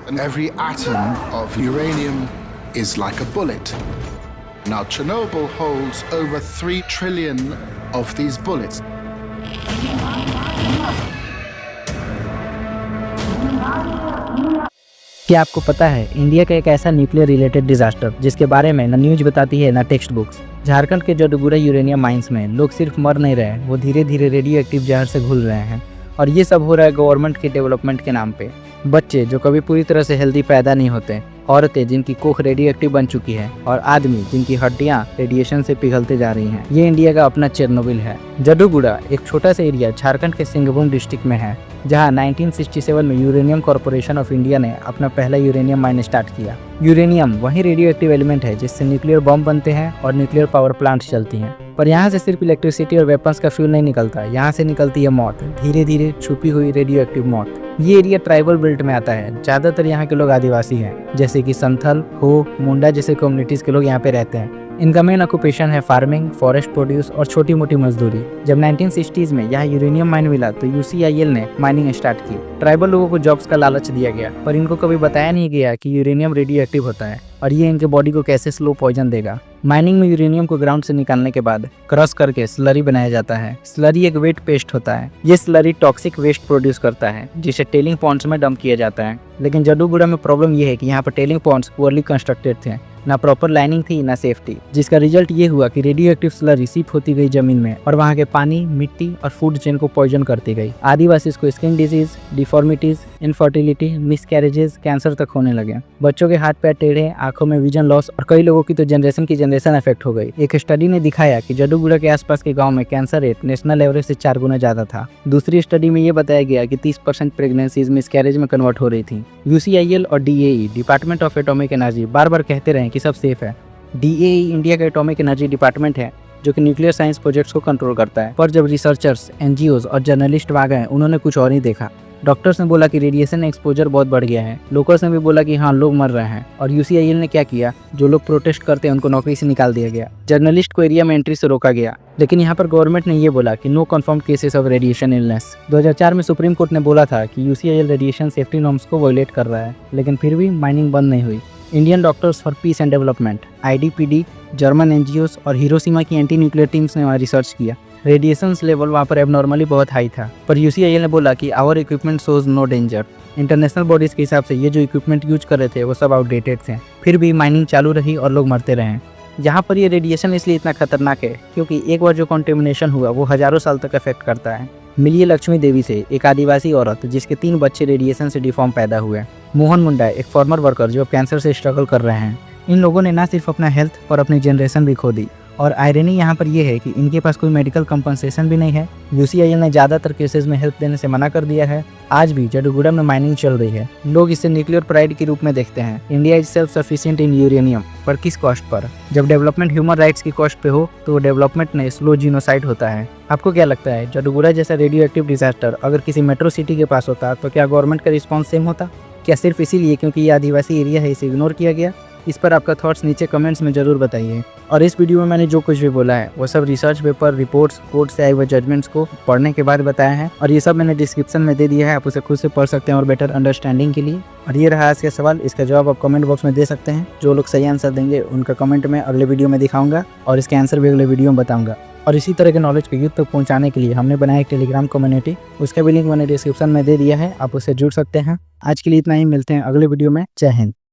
and every atom of uranium is like a bullet. Now, Chernobyl holds over 3 trillion of these bullets. क्या आपको पता है India का एक ऐसा न्यूक्लियर रिलेटेड डिजास्टर जिसके बारे में ना न्यूज बताती है ना टेक्स्ट बुक्स। झारखंड के जडुगुड़ा यूरेनियम माइंस में लोग सिर्फ मर नहीं रहे, वो धीरे धीरे रेडियो एक्टिव जहर से घुल रहे हैं। और ये सब हो रहा है गवर्नमेंट के डेवलपमेंट के नाम पे। बच्चे जो कभी पूरी तरह से हेल्दी पैदा नहीं होते, औरतें जिनकी कोख रेडियो एक्टिव बन चुकी है, और आदमी जिनकी हड्डियां रेडिएशन से पिघलते जा रही हैं। ये इंडिया का अपना चेरनोबिल है। जडुगुड़ा एक छोटा सा एरिया झारखंड के सिंहभूम डिस्ट्रिक्ट में है, जहां 1967 में यूरेनियम कॉर्पोरेशन ऑफ इंडिया ने अपना पहला यूरेनियम माइन स्टार्ट किया। यूरेनियम वही रेडियो एक्टिव एलिमेंट है जिससे न्यूक्लियर बम बनते हैं और न्यूक्लियर पावर प्लांट्स चलती हैं। पर यहाँ से सिर्फ इलेक्ट्रिसिटी और वेपन्स का फ्यूल नहीं निकलता, यहाँ से निकलती है मौत, धीरे धीरे छुपी हुई रेडियो एक्टिव मौत। ये एरिया ट्राइबल बेल्ट में आता है। ज्यादातर यहाँ के लोग आदिवासी हैं, जैसे कि संथल, हो, मुंडा जैसे कम्युनिटीज के लोग यहाँ पे रहते हैं। इनका मेन ऑक्यूपेशन है फार्मिंग, फॉरेस्ट प्रोड्यूस और छोटी मोटी मजदूरी। जब 1960s में यहाँ यूरेनियम माइन मिला तो UCIL ने माइनिंग स्टार्ट की। ट्राइबल लोगों को जॉब्स का लालच दिया गया, पर इनको कभी बताया नहीं गया कि यूरेनियम रेडियो एक्टिव होता है और ये इनके बॉडी को कैसे स्लो पॉइजन देगा। माइनिंग में यूरेनियम को ग्राउंड से निकालने के बाद क्रश करके स्लरी बनाया जाता है। स्लरी एक वेट पेस्ट होता है। ये स्लरी टॉक्सिक वेस्ट प्रोड्यूस करता है जिसे टेलिंग पॉन्ड्स में डंप किया जाता है। लेकिन जडुगुड़ा में प्रॉब्लम ये है कि यहाँ पर टेलिंग पॉन्ड्स पुअरली कंस्ट्रक्टेड थे, ना प्रॉपर लाइनिंग थी ना सेफ्टी, जिसका रिजल्ट ये हुआ कि रेडियो एक्टिव स्लरी सीप होती गई जमीन में और वहाँ के पानी, मिट्टी और फूड चेन को पॉइजन करती गई। आदिवासी को skin disease, deformities, infertility, miscarriages, cancer तक होने लगे। बच्चों के हाथ पैर टेढ़े, आंखों में विजन लॉस और कई लोगों की तो जनरेशन अफेक्ट हो गई। एक स्टडी ने दिखाया कि जडुगुड़ा के आसपास के गाँव में कैंसर रेट नेशनल एवरेज से 4 गुना ज्यादा था। दूसरी स्टडी में ये बताया गया कि 30% प्रेगनेंसीज मिसकैरेज में कन्वर्ट हो रही थी। UCIL और DAE department of atomic energy बार बार कहते रहे कि सब सेफ है। DAE इंडिया का एटॉमिक एनर्जी डिपार्टमेंट है जो कि न्यूक्लियर साइंस प्रोजेक्ट्स को कंट्रोल करता है। पर जब रिसर्चर्स, NGOs और जर्नलिस्ट आ गए, उन्होंने कुछ और ही देखा। डॉक्टर्स ने बोला कि रेडिएशन एक्सपोजर बहुत बढ़ गया है। लोकल्स ने भी बोला कि हाँ, लोग मर रहे हैं। और UCIL ने क्या किया, जो लोग प्रोटेस्ट करते हैं उनको नौकरी से निकाल दिया गया। जर्नलिस्ट को एरिया में एंट्री से रोका गया। लेकिन यहाँ पर गवर्नमेंट ने ये बोला कि no confirm cases of radiation illness. 2004 में सुप्रीम कोर्ट ने बोला था कि UCIL रेडिएशन सेफ्टी नॉर्म्स को वायलेट कर रहा है, लेकिन फिर भी माइनिंग बंद नहीं हुई। Indian doctors for piece and development, IDPD, German NGOs और हिरोशिमा की एंटी न्यूक्लियर टीम्स ने वहाँ रिसर्च किया। रेडिएशन लेवल वहाँ पर एबनॉर्मली बहुत हाई था, पर UCIL ने बोला कि our equipment shows no danger. International bodies के हिसाब से ये जो इक्विपमेंट यूज कर रहे थे वो सब आउटडेटेड थे। फिर भी माइनिंग चालू रही और लोग मरते रहे। यहाँ पर ये रेडिएशन इसलिए इतना खतरनाक है क्योंकि एक बार जो कॉन्टेमिनेशन हुआ वो हजारों साल तक अफेक्ट करता है। मिलिए लक्ष्मी देवी से, एक आदिवासी औरत जिसके 3 बच्चे रेडिएशन से डिफॉर्म पैदा हुए। मोहन मुंडा, एक फॉर्मर वर्कर जो कैंसर से स्ट्रगल कर रहे हैं। इन लोगों ने ना सिर्फ अपना हेल्थ पर अपनी जनरेशन भी खो दी। और आयरनी यहाँ पर यह है कि इनके पास कोई मेडिकल कंपनसेशन भी नहीं है। UCIL ने ज़्यादातर केसेस में हेल्प देने से मना कर दिया है। आज भी जडुगुड़ा में माइनिंग चल रही है। लोग इसे न्यूक्लियर प्राइड के रूप में देखते हैं। India is self sufficient in uranium, पर किस कॉस्ट पर? जब डेवलपमेंट ह्यूमन राइट्स की कॉस्ट पे हो तो डेवलपमेंट में स्लो जीनोसाइड होता है। आपको क्या लगता है, जडुगुड़ा जैसा रेडियो एक्टिव डिजास्टर अगर किसी मेट्रो सिटी के पास होता तो क्या गवर्नमेंट का रिस्पॉन्स सेम होता? क्या सिर्फ इसीलिए क्योंकि ये आदिवासी एरिया है इसे इग्नोर किया गया? इस पर आपका थॉट्स नीचे कमेंट्स में जरूर बताइए। और इस वीडियो में मैंने जो कुछ भी बोला है वो सब रिसर्च पेपर, रिपोर्ट्स, कोर्ट से आए हुए जजमेंट्स को पढ़ने के बाद बताया है, और ये सब मैंने डिस्क्रिप्शन में दे दिया है। आप उसे खुद से पढ़ सकते हैं और बेटर अंडरस्टैंडिंग के लिए। और ये रहा आज का सवाल, इसका जवाब आप कमेंट बॉक्स में दे सकते हैं। जो लोग सही आंसर देंगे उनका कमेंट में अगले वीडियो में दिखाऊंगा और इसके आंसर भी अगले वीडियो में बताऊंगा। और इसी तरह के नॉलेज को यूथ तक पहुंचाने के लिए हमने बनाया एक टेलीग्राम कम्युनिटी, उसका भी लिंक मैंने डिस्क्रिप्शन में दे दिया है, आप उससे जुड़ सकते हैं। आज के लिए इतना ही, मिलते हैं अगले वीडियो में। जय हिंद।